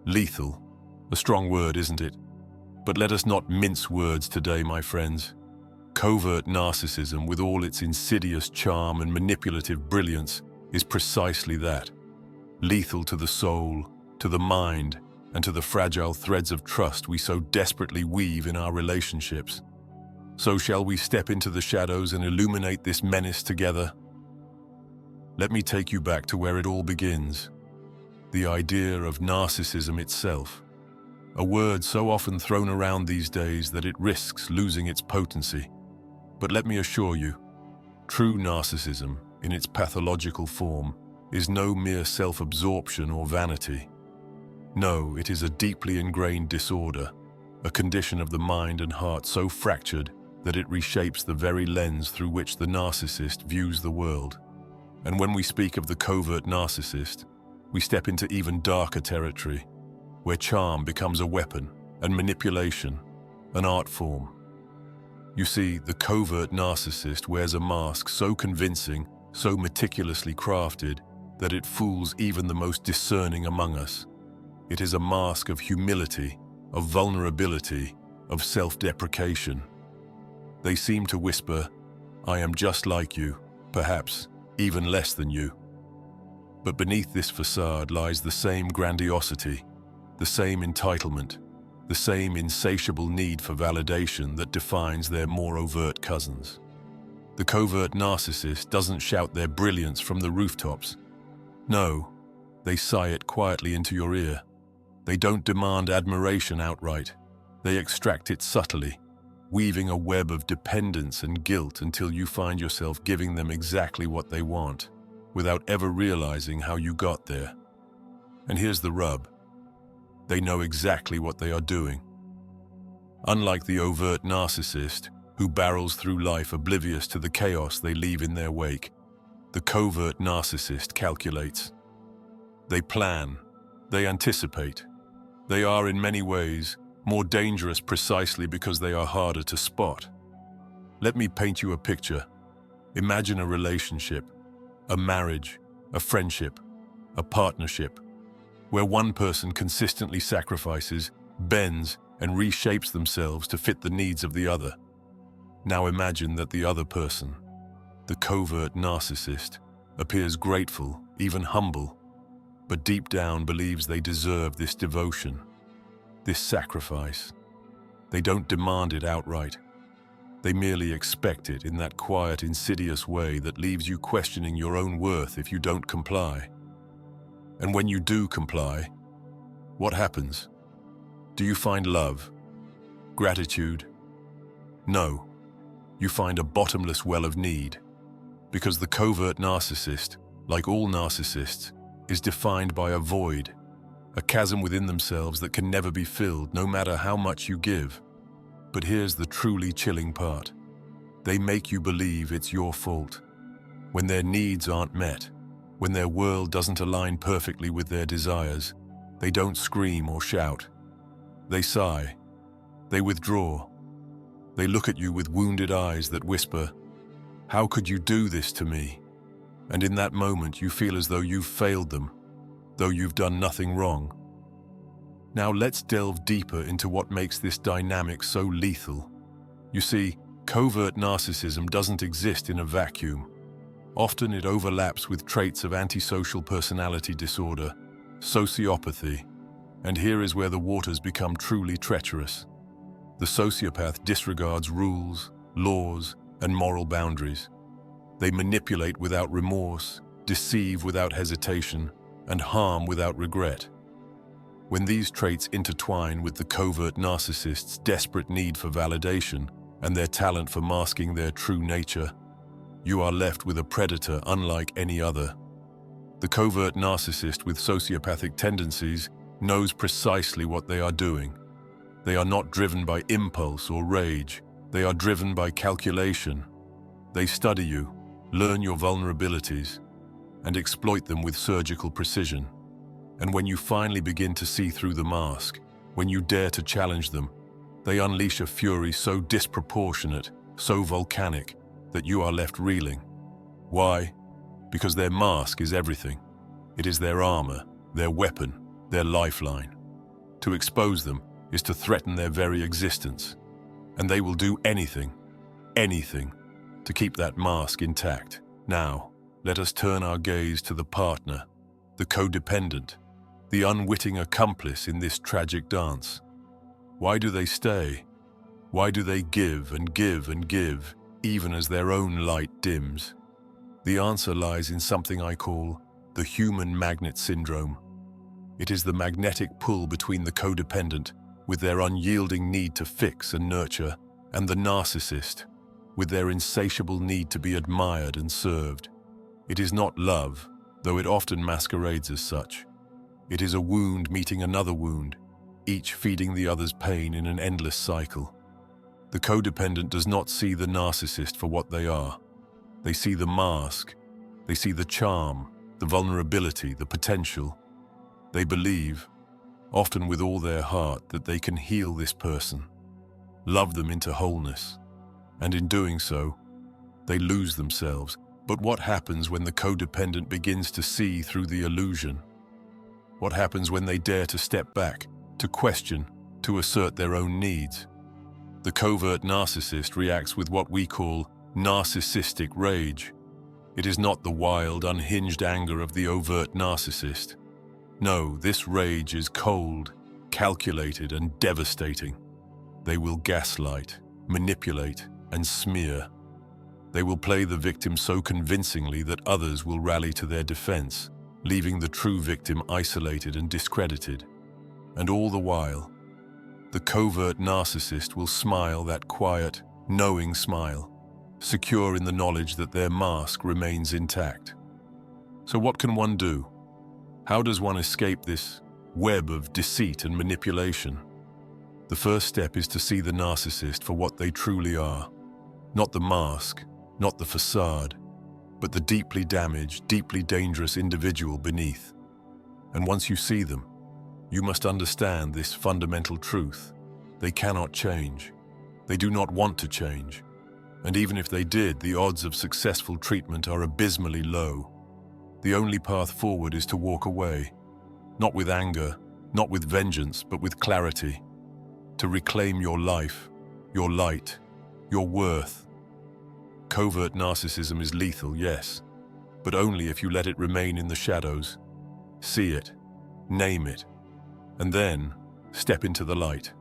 Lethal. A strong word, isn't it? But let us not mince words today, my friends. Covert narcissism, with all its insidious charm and manipulative brilliance, is precisely that. Lethal to the soul, to the mind, and to the fragile threads of trust we so desperately weave in our relationships. So shall we step into the shadows and illuminate this menace together? Let me take you back to where it all begins. The idea of narcissism itself. A word so often thrown around these days that it risks losing its potency. But let me assure you, true narcissism, in its pathological form, is no mere self-absorption or vanity. No, it is a deeply ingrained disorder, a condition of the mind and heart so fractured that it reshapes the very lens through which the narcissist views the world. And when we speak of the covert narcissist, we step into even darker territory, where charm becomes a weapon and manipulation an art form. You see, the covert narcissist wears a mask so convincing, so meticulously crafted, that it fools even the most discerning among us. It is a mask of humility, of vulnerability, of self-deprecation. They seem to whisper, "I am just like you, perhaps even less than you." But beneath this facade lies the same grandiosity, the same entitlement, the same insatiable need for validation that defines their more overt cousins. The covert narcissist doesn't shout their brilliance from the rooftops. No, they sigh it quietly into your ear. They don't demand admiration outright. They extract it subtly, weaving a web of dependence and guilt until you find yourself giving them exactly what they want, without ever realizing how you got there. And here's the rub. They know exactly what they are doing. Unlike the overt narcissist, who barrels through life oblivious to the chaos they leave in their wake, the covert narcissist calculates. They plan. They anticipate. They are, in many ways, more dangerous precisely because they are harder to spot. Let me paint you a picture. Imagine a relationship, a marriage, a friendship, a partnership, where one person consistently sacrifices, bends, and reshapes themselves to fit the needs of the other. Now imagine that the other person, the covert narcissist, appears grateful, even humble, but deep down believes they deserve this devotion, this sacrifice. They don't demand it outright. They merely expect it in that quiet, insidious way that leaves you questioning your own worth if you don't comply. And when you do comply, what happens? Do you find love? Gratitude? No. You find a bottomless well of need. Because the covert narcissist, like all narcissists, is defined by a void, a chasm within themselves that can never be filled, no matter how much you give. But here's the truly chilling part. They make you believe it's your fault. When their needs aren't met, when their world doesn't align perfectly with their desires, they don't scream or shout. They sigh. They withdraw. They look at you with wounded eyes that whisper, "How could you do this to me?" And in that moment you feel as though you've failed them, though you've done nothing wrong. Now let's delve deeper into what makes this dynamic so lethal. You see, covert narcissism doesn't exist in a vacuum. Often it overlaps with traits of antisocial personality disorder, sociopathy, and here is where the waters become truly treacherous. The sociopath disregards rules, laws, and moral boundaries. They manipulate without remorse, deceive without hesitation, and harm without regret. When these traits intertwine with the covert narcissist's desperate need for validation and their talent for masking their true nature, you are left with a predator unlike any other. The covert narcissist with sociopathic tendencies knows precisely what they are doing. They are not driven by impulse or rage. They are driven by calculation. They study you, learn your vulnerabilities, and exploit them with surgical precision. And when you finally begin to see through the mask, when you dare to challenge them, they unleash a fury so disproportionate, so volcanic, that you are left reeling. Why? Because their mask is everything. It is their armor, their weapon, their lifeline. To expose them is to threaten their very existence, and they will do anything, to keep that mask intact. Now, let us turn our gaze to the partner, the codependent, the unwitting accomplice in this tragic dance. Why do they stay? Why do they give and give and give, even as their own light dims? The answer lies in something I call the human magnet syndrome. It is the magnetic pull between the codependent, with their unyielding need to fix and nurture, and the narcissist, with their insatiable need to be admired and served. It is not love, though it often masquerades as such. It is a wound meeting another wound, each feeding the other's pain in an endless cycle. The codependent does not see the narcissist for what they are. They see the mask, they see the charm, the vulnerability, the potential. They believe, often with all their heart, that they can heal this person, love them into wholeness, and in doing so, they lose themselves. But what happens when the codependent begins to see through the illusion? What happens when they dare to step back, to question, to assert their own needs? The covert narcissist reacts with what we call narcissistic rage. It is not the wild, unhinged anger of the overt narcissist. No, this rage is cold, calculated, and devastating. They will gaslight, manipulate, and smear. They will play the victim so convincingly that others will rally to their defense, leaving the true victim isolated and discredited. And all the while, the covert narcissist will smile that quiet, knowing smile, secure in the knowledge that their mask remains intact. So what can one do? How does one escape this web of deceit and manipulation? The first step is to see the narcissist for what they truly are. Not the mask, not the façade, but the deeply damaged, deeply dangerous individual beneath. And once you see them, you must understand this fundamental truth. They cannot change. They do not want to change. And even if they did, the odds of successful treatment are abysmally low. The only path forward is to walk away, not with anger, not with vengeance, but with clarity, to reclaim your life, your light, your worth. Covert narcissism is lethal, yes, but only if you let it remain in the shadows. See it, name it, and then step into the light.